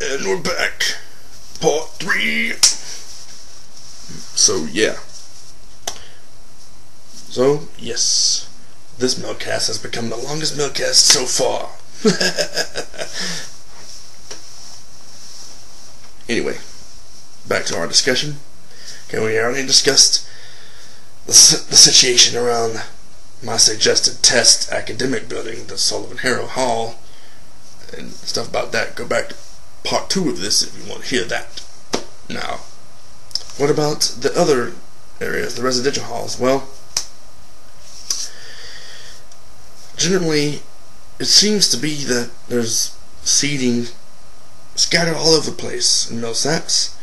And we're back. Part 3. So, yeah. So, yes. This Millcast has become the longest Millcast so far. Anyway, back to our discussion. Okay, we already discussed the situation around my suggested test academic building, the Sullivan Harrow Hall, and stuff about that. Go back to part 2 of this if you want to hear that. Now, what about the other areas, the residential halls? Well, generally, it seems to be that there's seating scattered all over the place in Millsapps,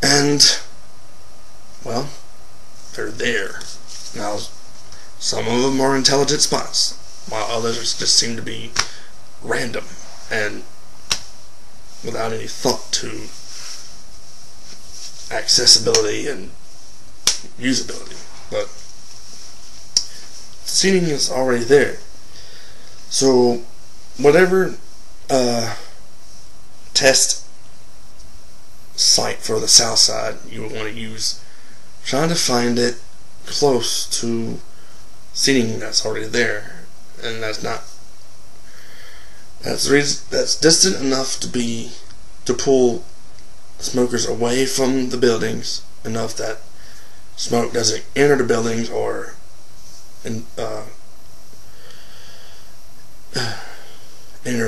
and, well, they're there. Now, some of them are intelligent spots, while others just seem to be random and without any thought to accessibility and usability. But seating is already there. So whatever test site for the south side you would want to use, try to find it close to seating that's already there, and that's distant enough to pull smokers away from the buildings, enough that smoke doesn't enter the buildings or enter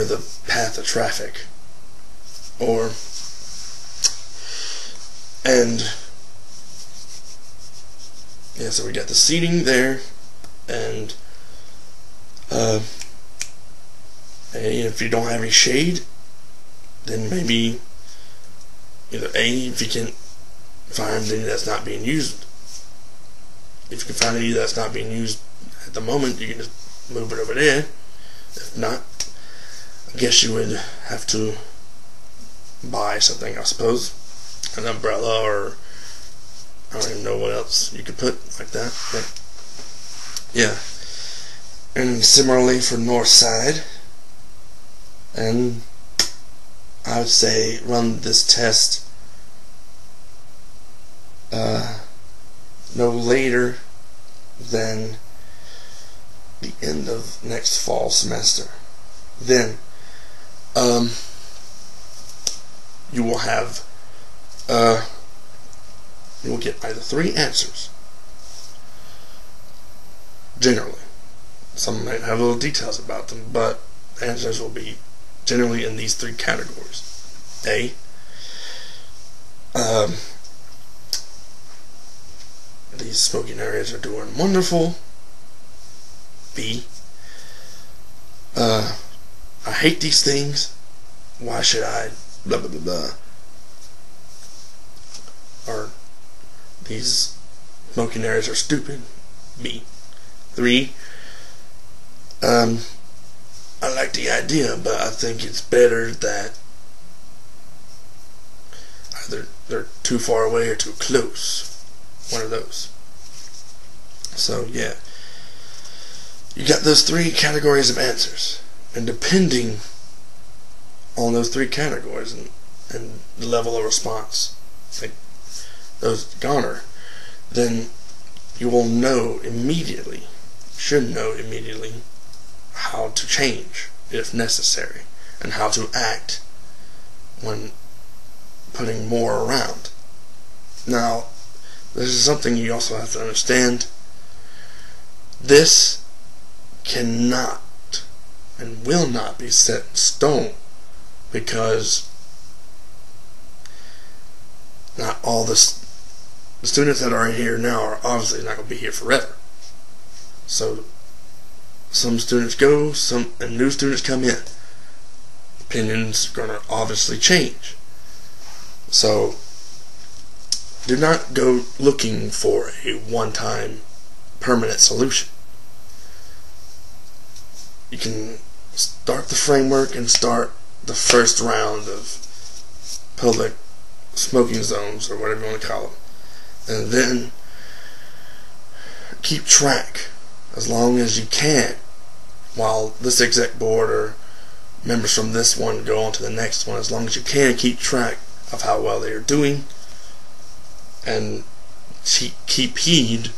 the path of traffic, so we got the seating there, and if you don't have any shade, then maybe either if you can find any that's not being used. If you can find any that's not being used at the moment, you can just move it over there. If not, I guess you would have to buy something, I suppose. An umbrella, or I don't even know what else you could put like that. But yeah. And similarly for north side, and I would say run this test no later than the end of next fall semester. Then you will have you will get either 3 answers. Generally, some might have little details about them, but the answers will be generally in these 3 categories. A, these smoking areas are doing wonderful. B, I hate these things. Why should I? Blah blah blah blah. Or these smoking areas are stupid. B. 3, I like the idea, but I think it's better that either they're too far away or too close. One of those. So yeah, you got those 3 categories of answers, and depending on those 3 categories and the level of response that those garner, then you will know immediately, should know immediately, how to change if necessary, and how to act when putting more around. Now, this is something you also have to understand. This cannot and will not be set in stone, because not all the students that are here now are obviously not going to be here forever. So some students go, and new students come in. Opinions are going to obviously change. So do not go looking for a one-time permanent solution. You can start the framework and start the first round of public smoking zones, or whatever you want to call them, and then keep track as long as you can while this exec board or members from this one go on to the next one, as long as you can keep track of how well they are doing and keep heed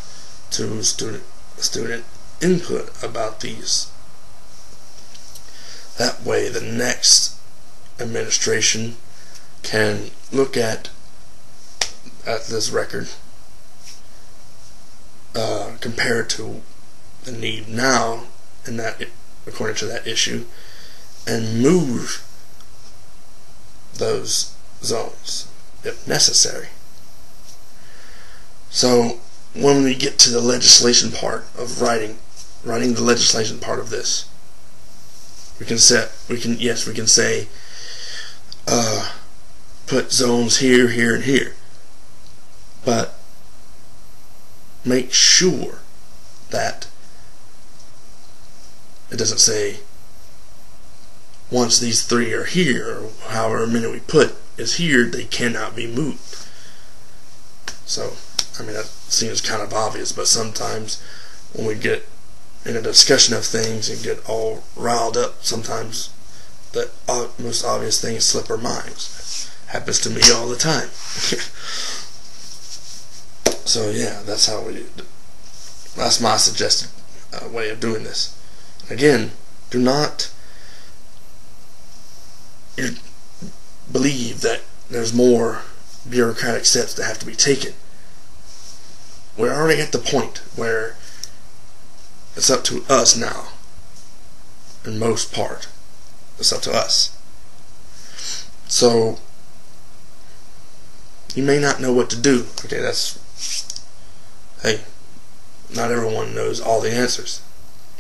to student input about these. That way the next administration can look at this record, compare it to the need now, and that according to that issue, and move those zones if necessary. So when we get to the legislation part of writing the legislation part of this, we can say put zones here, here, and here, but make sure that it doesn't say once these three are here, or however many we put is here, they cannot be moved. So, I mean, that seems kind of obvious, but sometimes when we get in a discussion of things and get all riled up, sometimes the most obvious things slip our minds. It happens to me all the time. So yeah, that's my suggested way of doing this. Again, do not believe that there's more bureaucratic steps that have to be taken. We're already at the point where it's up to us now. In most part, it's up to us. So you may not know what to do. Okay, hey, not everyone knows all the answers.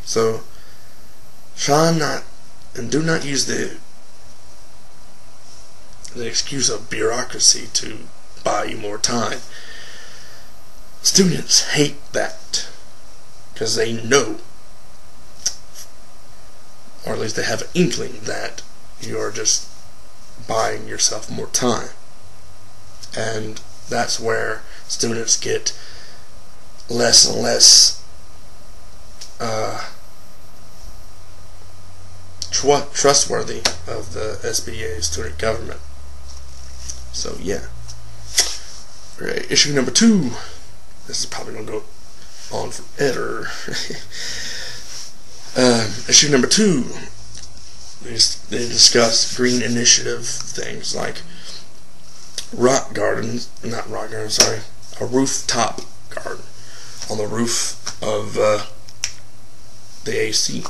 So try not, and do not use the excuse of bureaucracy to buy you more time. Students hate that, because they know, or at least they have an inkling, that you are just buying yourself more time. And that's where students get less and less trustworthy of the SBA, student government. So yeah. Alright, issue number 2. This is probably going to go on forever. Issue number 2. They discuss green initiative things like a rooftop garden on the roof of the AC.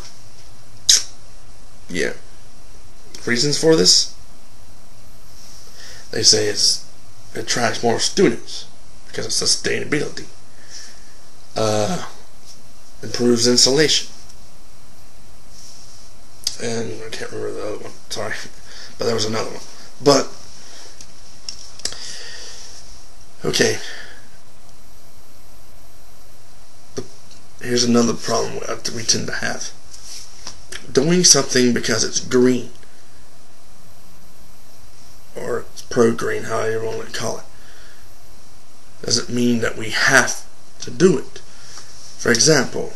Yeah. Reasons for this? They say it attracts more students because of sustainability. Improves insulation. And I can't remember the other one. Sorry. But there was another one. But okay. Here's another problem that we tend to have. Doing something because it's green, or it's pro-green, however you want to call it, doesn't mean that we have to do it. For example,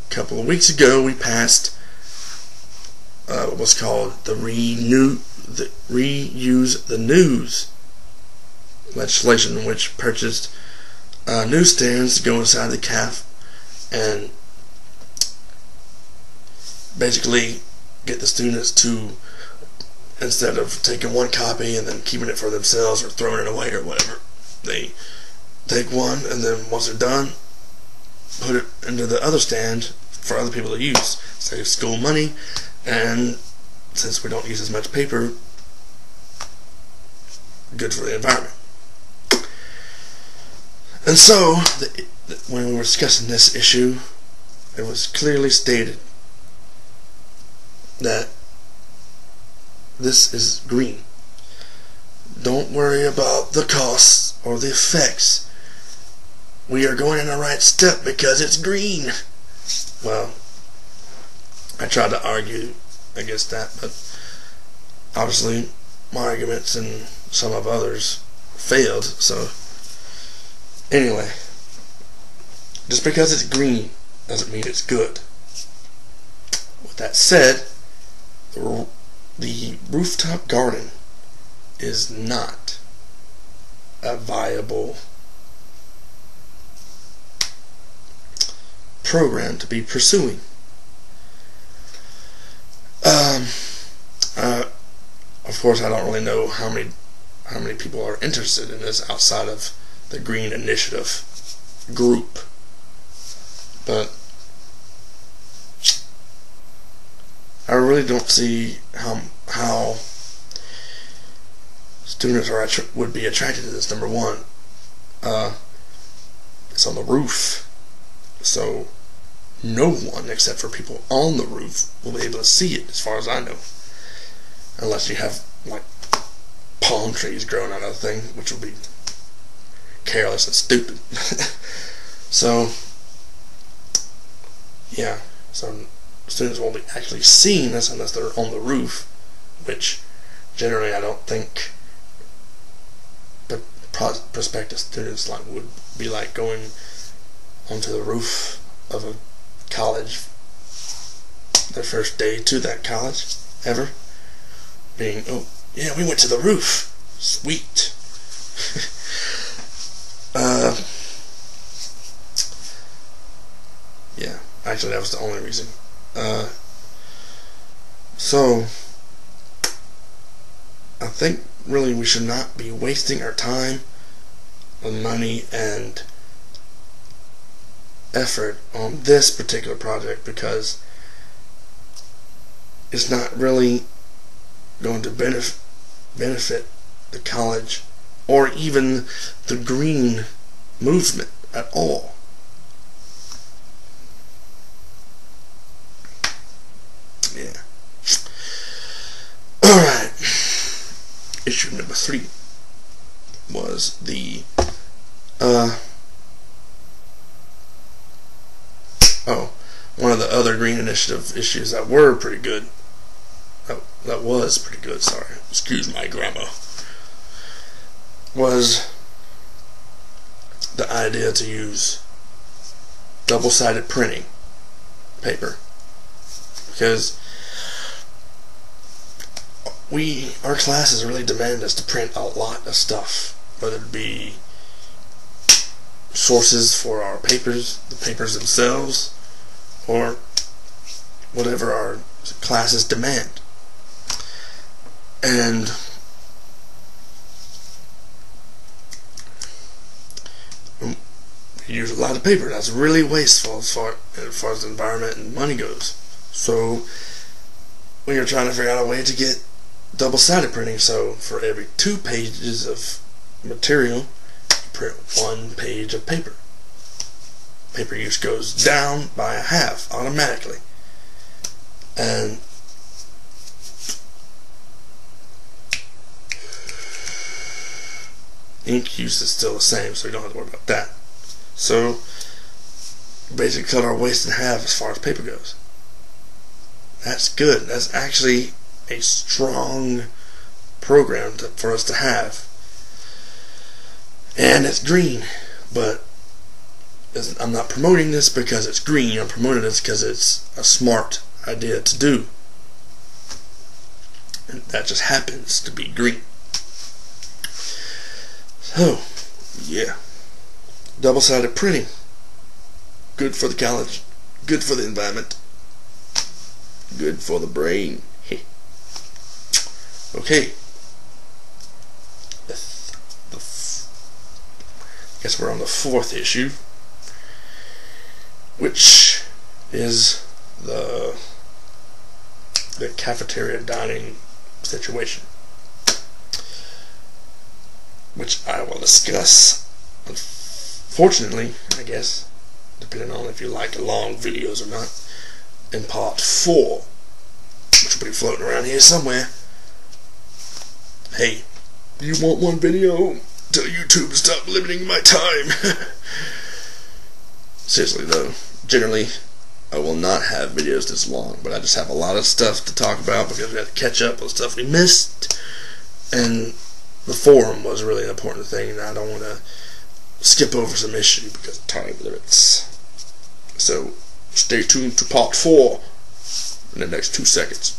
a couple of weeks ago we passed what's called the Reuse the News legislation, which purchased newsstands to go inside the CAF and basically get the students to, instead of taking one copy and then keeping it for themselves or throwing it away or whatever, they take one and then once they're done, put it into the other stand for other people to use. Save school money, and since we don't use as much paper, good for the environment. And so, when we were discussing this issue, it was clearly stated that this is green. Don't worry about the costs or the effects. We are going in the right step because it's green. Well, I tried to argue against that, but obviously my arguments and some of others failed. So anyway, just because it's green doesn't mean it's good. With that said, the rooftop garden is not a viable program to be pursuing. Of course, I don't really know how many people are interested in this outside of the Green Initiative group, but I really don't see how students would be attracted to this. Number one, it's on the roof, so no one except for people on the roof will be able to see it, as far as I know, unless you have like palm trees growing out of the thing, which will be careless and stupid. So yeah, so students won't be actually seeing this unless they're on the roof, which generally I don't think the prospective students would be going onto the roof of a college their first day to that college ever, being, oh yeah, we went to the roof, sweet. Yeah, actually that was the only reason. So I think really we should not be wasting our time and money and effort on this particular project, because it's not really going to benefit the college or even the green movement at all. Yeah. Alright. Issue number 3 was the one of the other Green Initiative issues that were pretty good. That was pretty good, sorry. Excuse my grammar. Was the idea to use double-sided printing paper. Because our classes really demand us to print a lot of stuff, whether it be sources for our papers, the papers themselves, or whatever our classes demand. And we use a lot of paper. That's really wasteful as far as the environment and money goes. So when you're trying to figure out a way to get double-sided printing, so for every 2 pages of material, you print 1 page of paper. Paper use goes down by a half automatically, and ink use is still the same, so you don't have to worry about that. So basically cut our waste in half as far as paper goes. That's good. That's actually a strong program for us to have, and it's green. But I'm not promoting this because it's green. I'm promoting this because it's a smart idea to do, and that just happens to be green. So yeah, double-sided printing, good for the college, good for the environment, good for the brain. Okay. I guess we're on the 4th issue, which is the cafeteria dining situation, which I will discuss, unfortunately, I guess, depending on if you like long videos or not, in part 4, which will be floating around here somewhere. Hey, do you want one video? Tell YouTube to stop limiting my time. Seriously though, generally I will not have videos this long, but I just have a lot of stuff to talk about because we have to catch up on stuff we missed, and the forum was really an important thing, and I don't want to skip over some issue because of time limits. So stay tuned to part 4 in the next 2 seconds.